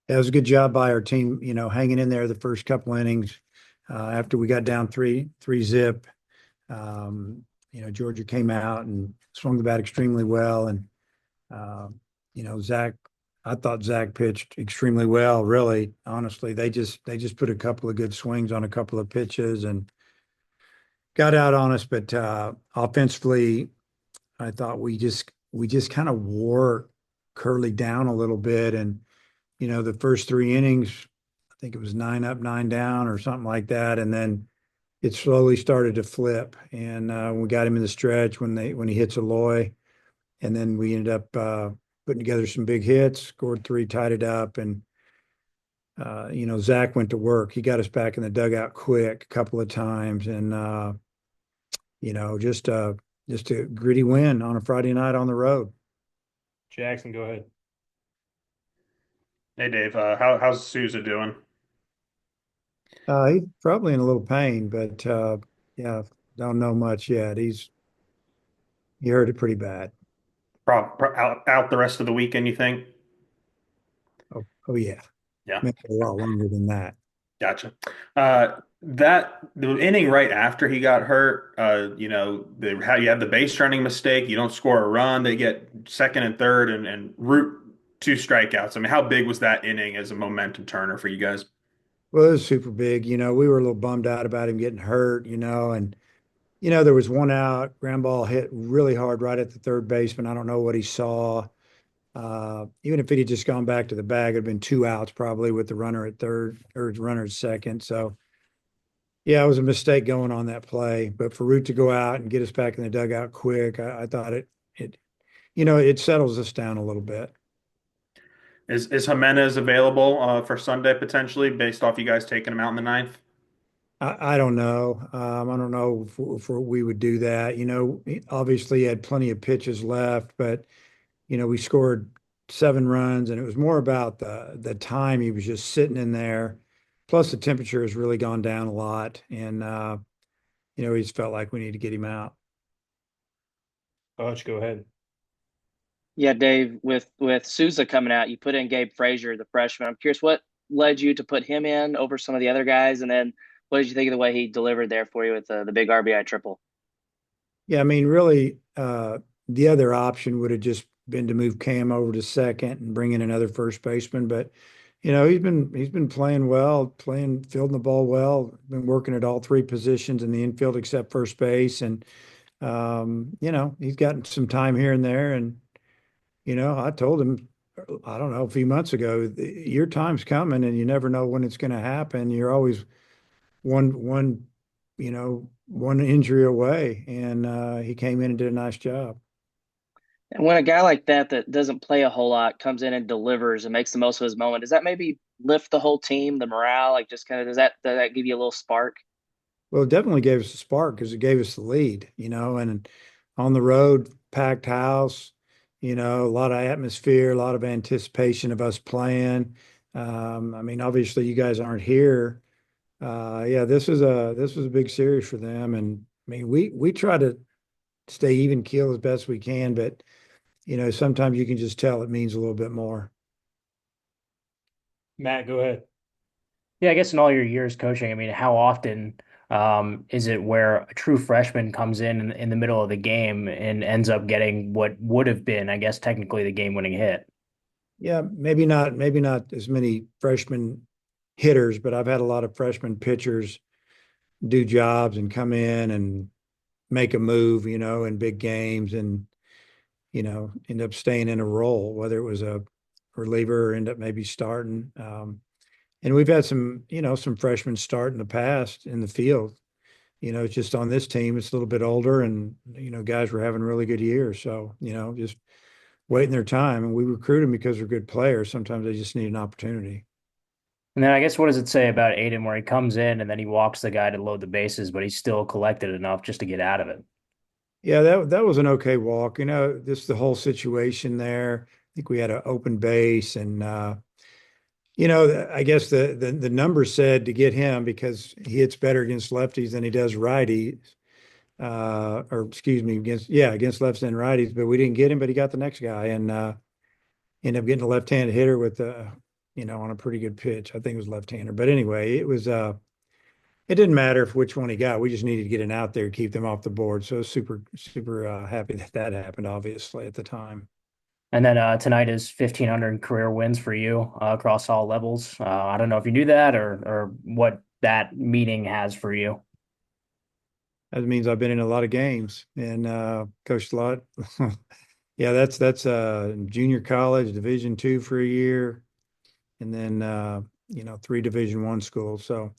It was a good job by our team, hanging in there the first couple innings. After we got down three zip, Georgia came out and swung the bat extremely well. And uh, Zach, I thought Zach pitched extremely well. Really, honestly, they just put a couple of good swings on a couple of pitches and got out on us. But offensively, I thought we just kind of wore Curly down a little bit. And the first three innings, I think it was nine up, nine down, or something like that, and then it slowly started to flip. And we got him in the stretch when he hits Aloy, and then we ended up putting together some big hits, scored three, tied it up, and Zach went to work. He got us back in the dugout quick a couple of times, and you know, just uh, just a gritty win on a Friday night on the road. Jackson, go ahead. Hey Dave, how's Sousa doing? He's probably in a little pain, but yeah, don't know much yet. He hurt it pretty bad. Out the rest of the weekend, you think? Oh yeah, Yeah, maybe a lot longer than that. gotcha. That the inning right after he got hurt, how you have the base running mistake, you don't score a run, they get second and third and root two strikeouts. I mean, how big was that inning as a momentum turner for you guys? Well, it was super big. We were a little bummed out about him getting hurt, and there was one out, ground ball hit really hard right at the third baseman. I don't know what he saw. Even if he had just gone back to the bag, it'd been two outs probably with the runner at third or the runner at second. So yeah, it was a mistake going on that play. But for Root to go out and get us back in the dugout quick, I thought it settles us down a little bit. Is Jimenez available for Sunday potentially, based off you guys taking him out in the ninth? I don't know. I don't know if we would do that. He obviously had plenty of pitches left, but we scored 7 runs, and it was more about the time he was just sitting in there. Plus, the temperature has really gone down a lot, and we just felt like we need to get him out. Coach, go ahead. Yeah, Dave, with Souza coming out, you put in Gabe Frazier, the freshman. I'm curious what led you to put him in over some of the other guys, and then what did you think of the way he delivered there for you with the big RBI triple? Yeah, I mean, really, the other option would have just been to move Cam over to second and bring in another first baseman. But he's been playing well, fielding the ball well, been working at all three positions in the infield except first base, and he's gotten some time here and there. And I told him, I don't know, a few months ago, your time's coming, and you never know when it's going to happen. You're always one injury away, and he came in and did a nice job. And when a guy like that doesn't play a whole lot comes in and delivers and makes the most of his moment, does that maybe lift the whole team, the morale? Like just kind of does that give you a little spark? Well, it definitely gave us a spark because it gave us the lead, and on the road, packed house, a lot of atmosphere, a lot of anticipation of us playing. I mean, obviously, you guys aren't here. Yeah, this was a big series for them, and I mean, we try to stay even keel as best we can, but sometimes you can just tell it means a little bit more. Matt, go ahead. Yeah, I guess in all your years coaching, I mean, how often is it where a true freshman comes in the middle of the game and ends up getting what would have been, I guess, technically the game-winning hit? Yeah, maybe not as many freshman hitters, but I've had a lot of freshman pitchers do jobs and come in and make a move, in big games and, end up staying in a role, whether it was a reliever or end up maybe starting. And we've had some freshmen start in the past in the field. It's just on this team, it's a little bit older and, guys were having really good years. So, just waiting their time. And we recruit them because they're good players. Sometimes they just need an opportunity. And then I guess what does it say about Aiden where he comes in and then he walks the guy to load the bases, but he's still collected enough just to get out of it? Yeah, that was an okay walk. This the whole situation there. I think we had an open base, and I guess the numbers said to get him because he hits better against lefties than he does righties. Or excuse me, against lefts and righties. But we didn't get him, but he got the next guy, and ended up getting a left-handed hitter with on a pretty good pitch. I think it was left-hander. But anyway, it didn't matter if which one he got. We just needed to get it out there, keep them off the board. So super, super happy that happened, obviously, at the time. And then tonight is 1,500 career wins for you across all levels. I don't know if you knew that or what that meaning has for you. That means I've been in a lot of games and coached a lot. Yeah, that's junior college, Division II for a year, and then 3 Division I schools. So,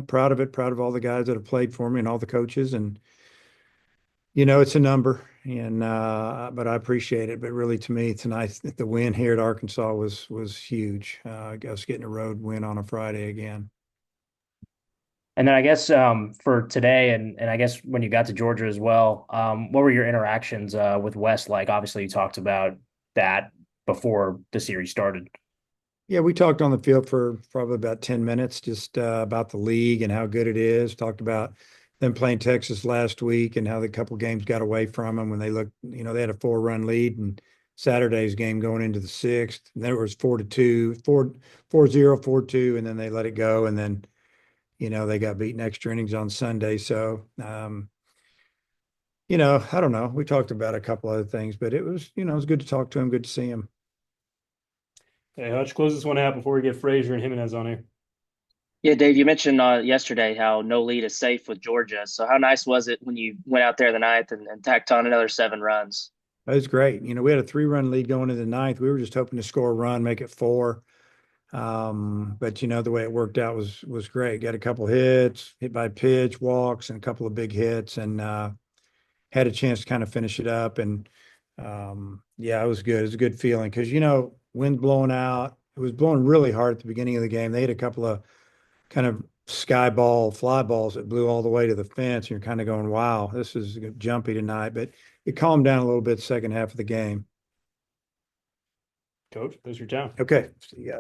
proud of it, proud of all the guys that have played for me and all the coaches. And it's a number, and but I appreciate it. But really, to me, tonight, the win here at Arkansas was huge. Us getting a road win on a Friday again. And then I guess for today, and I guess when you got to Georgia as well, what were your interactions with Wes like? Obviously, you talked about that before the series started. Yeah, we talked on the field for probably about 10 minutes, just about the league and how good it is. Talked about them playing Texas last week and how the couple games got away from them when they looked, they had a 4-run lead, and Saturday's game going into the 6th. And then it was 4-2, 4-0, 4-2, and then they let it go. And then, they got beaten extra innings on Sunday. So, I don't know. We talked about a couple other things, but it was good to talk to him, good to see him. Hey, Hutch, close this one out before we get Frazier and Jimenez on here. Yeah, Dave, you mentioned yesterday how no lead is safe with Georgia. So how nice was it when you went out there the ninth and tacked on another 7 runs? It was great. We had a 3-run lead going into the ninth. We were just hoping to score a run, make it 4. But the way it worked out was great. Got a couple hits, hit by pitch, walks, and a couple of big hits, and had a chance to kind of finish it up. And yeah, it was good. It was a good feeling because wind blowing out. It was blowing really hard at the beginning of the game. They had a couple of kind of fly balls that blew all the way to the fence. And you're kind of going, wow, this is jumpy tonight. But it calmed down a little bit second half of the game. Coach, there's your time. Okay. See ya.